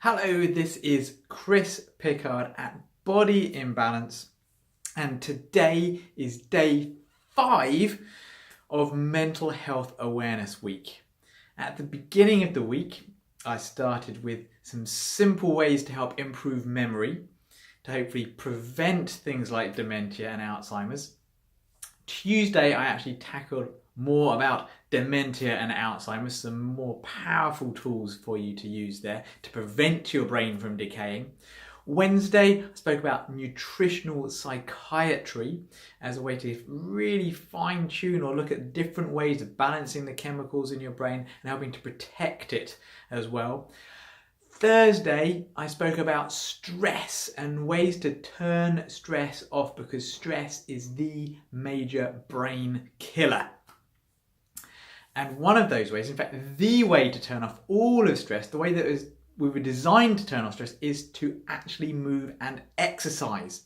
Hello, this is Chris Pickard at Body Imbalance, and today is day 5 of Mental Health Awareness Week. At the beginning of the week, I started with some simple ways to help improve memory, to hopefully prevent things like dementia and Alzheimer's. Tuesday, I actually tackled more about dementia and Alzheimer's, some more powerful tools for you to use there to prevent your brain from decaying. Wednesday, I spoke about nutritional psychiatry as a way to really fine-tune or look at different ways of balancing the chemicals in your brain and helping to protect it as well. Thursday, I spoke about stress and ways to turn stress off, because stress is the major brain killer. And one of those ways, in fact, the way to turn off all of stress, the way that we were designed to turn off stress, is to actually move and exercise.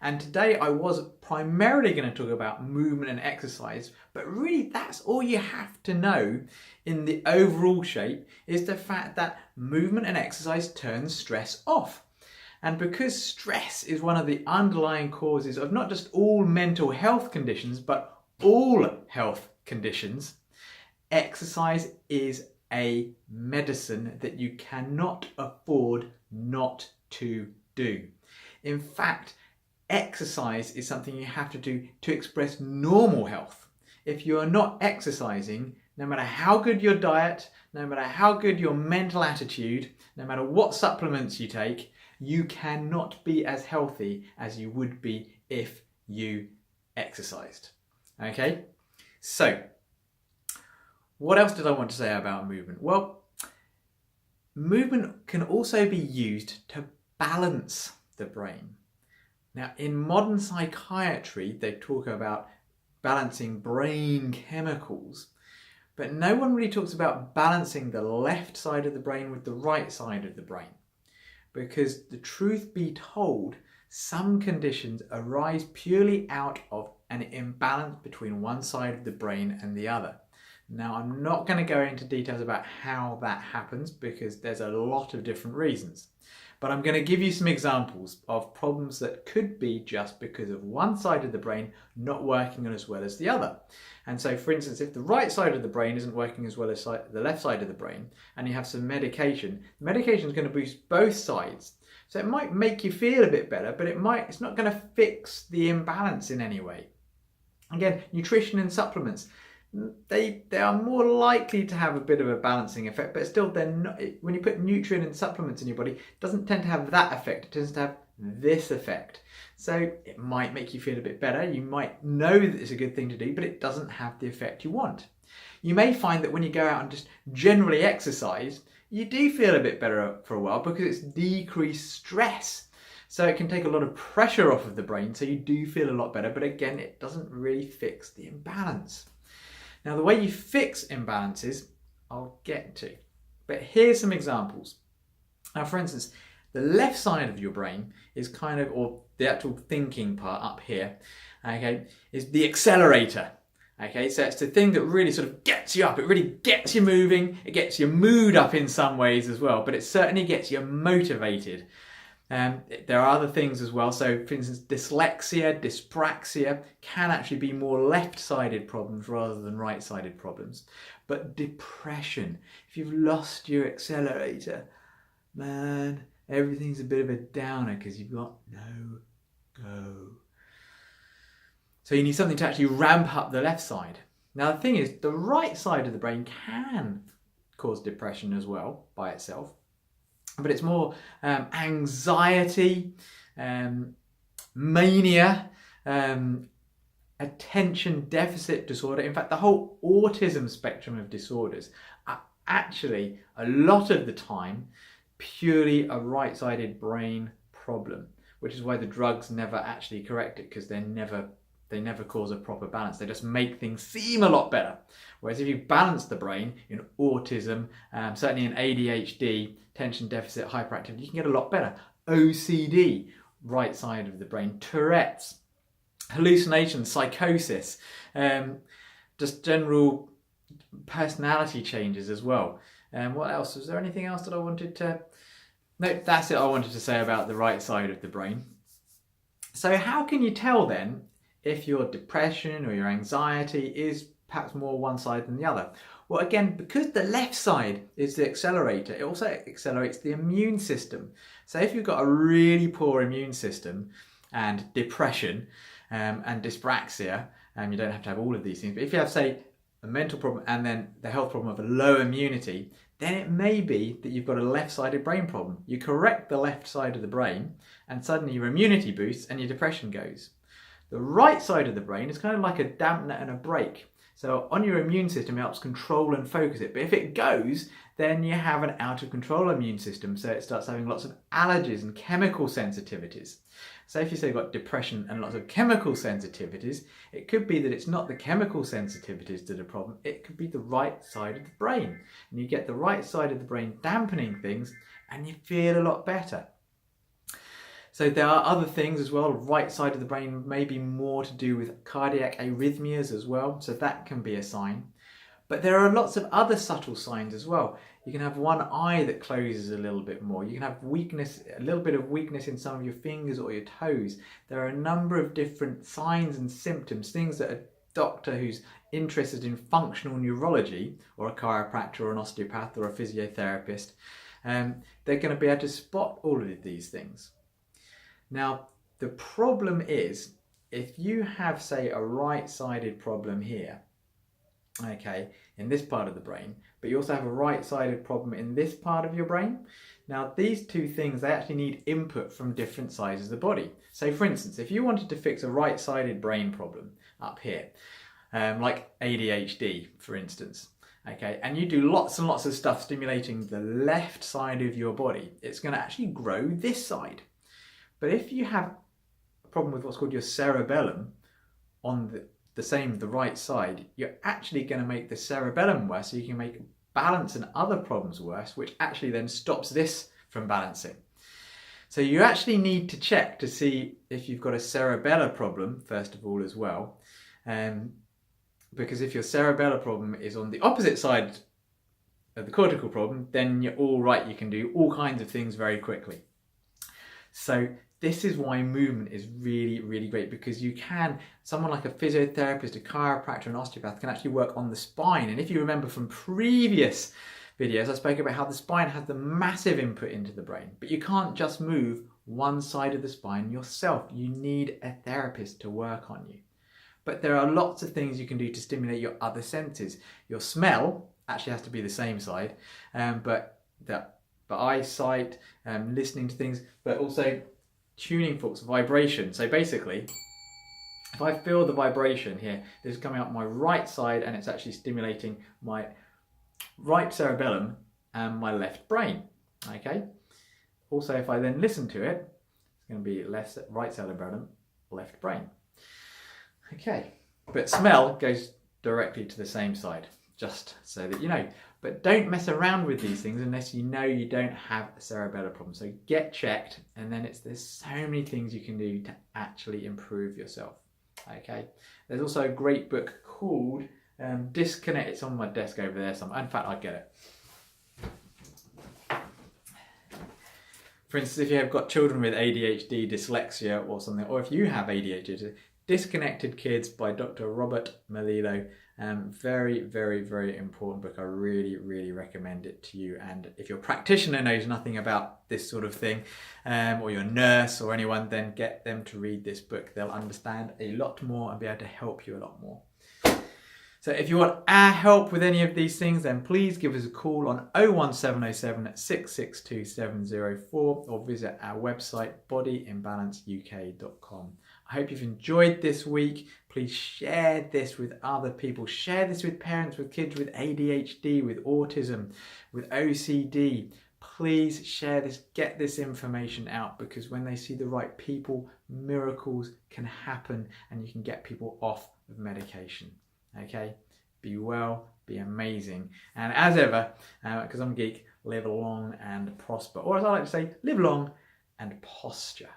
And today I was primarily going to talk about movement and exercise, but really that's all you have to know in the overall shape, is the fact that movement and exercise turns stress off. And because stress is one of the underlying causes of not just all mental health conditions, but all health conditions, exercise is a medicine that you cannot afford not to do. In fact, exercise is something you have to do to express normal health. If you are not exercising, no matter how good your diet, no matter how good your mental attitude, no matter what supplements you take, you cannot be as healthy as you would be if you exercised. Okay? So, what else did I want to say about movement? Well, movement can also be used to balance the brain. Now, in modern psychiatry, they talk about balancing brain chemicals, but no one really talks about balancing the left side of the brain with the right side of the brain. Because the truth be told, some conditions arise purely out of an imbalance between one side of the brain and the other. Now, I'm not going to go into details about how that happens because there's a lot of different reasons. But I'm going to give you some examples of problems that could be just because of one side of the brain not working as well as the other. And so, for instance, if the right side of the brain isn't working as well as the left side of the brain, and you have some medication, the medication is going to boost both sides. So it might make you feel a bit better, but it's not going to fix the imbalance in any way. Again, nutrition and supplements. They are more likely to have a bit of a balancing effect, but still they're not. When you put nutrient and supplements in your body, it doesn't tend to have that effect. It tends to have this effect. So it might make you feel a bit better. You might know that it's a good thing to do, but it doesn't have the effect you want. You may find that when you go out and just generally exercise, you do feel a bit better for a while because it's decreased stress. So it can take a lot of pressure off of the brain, so you do feel a lot better, but again, it doesn't really fix the imbalance. Now, the way you fix imbalances, I'll get to. But here's some examples. Now, for instance, the left side of your brain is or the actual thinking part up here, okay, is the accelerator. Okay, so it's the thing that really sort of gets you up. It really gets you moving. It gets your mood up in some ways as well, but it certainly gets you motivated. There are other things as well. So, for instance, dyslexia, dyspraxia can actually be more left-sided problems rather than right-sided problems. But depression, if you've lost your accelerator, man, everything's a bit of a downer because you've got no go. So you need something to actually ramp up the left side. Now, the thing is, the right side of the brain can cause depression as well by itself. But it's more anxiety, mania, attention deficit disorder. In fact, the whole autism spectrum of disorders are actually, a lot of the time, purely a right-sided brain problem, which is why the drugs never actually correct it, because they never cause a proper balance. They just make things seem a lot better. Whereas if you balance the brain in autism, certainly in ADHD, attention deficit hyperactivity, you can get a lot better. OCD, right side of the brain, Tourette's, hallucinations, psychosis, just general personality changes as well. What else? Was there anything else that I wanted to No, that's it I wanted to say about the right side of the brain. So how can you tell then if your depression or your anxiety is perhaps more one side than the other? Well, again, because the left side is the accelerator, it also accelerates the immune system. So if you've got a really poor immune system and depression and dyspraxia, you don't have to have all of these things, but if you have, say, a mental problem and then the health problem of a low immunity, then it may be that you've got a left-sided brain problem. You correct the left side of the brain and suddenly your immunity boosts and your depression goes. The right side of the brain is kind of like a dampener and a brake. So on your immune system, it helps control and focus it. But if it goes, then you have an out of control immune system. So it starts having lots of allergies and chemical sensitivities. So if you say you've got depression and lots of chemical sensitivities, it could be that it's not the chemical sensitivities that are the problem. It could be the right side of the brain. And you get the right side of the brain dampening things and you feel a lot better. So there are other things as well. Right side of the brain may be more to do with cardiac arrhythmias as well. So that can be a sign. But there are lots of other subtle signs as well. You can have one eye that closes a little bit more. You can have weakness, a little bit of weakness in some of your fingers or your toes. There are a number of different signs and symptoms, things that a doctor who's interested in functional neurology or a chiropractor or an osteopath or a physiotherapist, they're going to be able to spot all of these things. Now, the problem is if you have, say, a right-sided problem here, okay, in this part of the brain, but you also have a right-sided problem in this part of your brain. Now, these two things, they actually need input from different sides of the body. So, for instance, if you wanted to fix a right-sided brain problem up here, like ADHD, for instance, okay, and you do lots and lots of stuff stimulating the left side of your body, it's going to actually grow this side. But if you have a problem with what's called your cerebellum on the right side, you're actually going to make the cerebellum worse, so you can make balance and other problems worse, which actually then stops this from balancing. So you actually need to check to see if you've got a cerebellar problem, first of all, as well. Because if your cerebellar problem is on the opposite side of the cortical problem, then you're all right, you can do all kinds of things very quickly. So this is why movement is really, really great, because you can, someone like a physiotherapist, a chiropractor, an osteopath can actually work on the spine. And if you remember from previous videos, I spoke about how the spine has the massive input into the brain, but you can't just move one side of the spine yourself. You need a therapist to work on you. But there are lots of things you can do to stimulate your other senses. Your smell actually has to be the same side, but eyesight, listening to things, but also tuning forks, vibration. So basically, if I feel the vibration here, this is coming up my right side and it's actually stimulating my right cerebellum and my left brain, okay? Also, if I then listen to it, it's going to be right cerebellum, left brain. Okay, but smell goes directly to the same side, just so that you know. But don't mess around with these things unless you know you don't have a cerebellar problem. So get checked, and then there's so many things you can do to actually improve yourself. Okay, there's also a great book called Disconnect. It's on my desk over there somewhere. In fact, I'll get it. For instance, if you have got children with ADHD, dyslexia or something, or if you have ADHD, Disconnected Kids by Dr. Robert Melillo. Very, very, very important book. I really, really recommend it to you. And if your practitioner knows nothing about this sort of thing, or your nurse or anyone, then get them to read this book. They'll understand a lot more and be able to help you a lot more. So if you want our help with any of these things, then please give us a call on 01707 662 704 or visit our website bodyimbalanceuk.com. I hope you've enjoyed this week. Please share this with other people. Share this with parents, with kids with ADHD, with autism, with OCD. Please share this, get this information out, because when they see the right people, miracles can happen and you can get people off of medication. Okay? Be well, be amazing. And as ever, because I'm a geek, live long and prosper. Or as I like to say, live long and posture.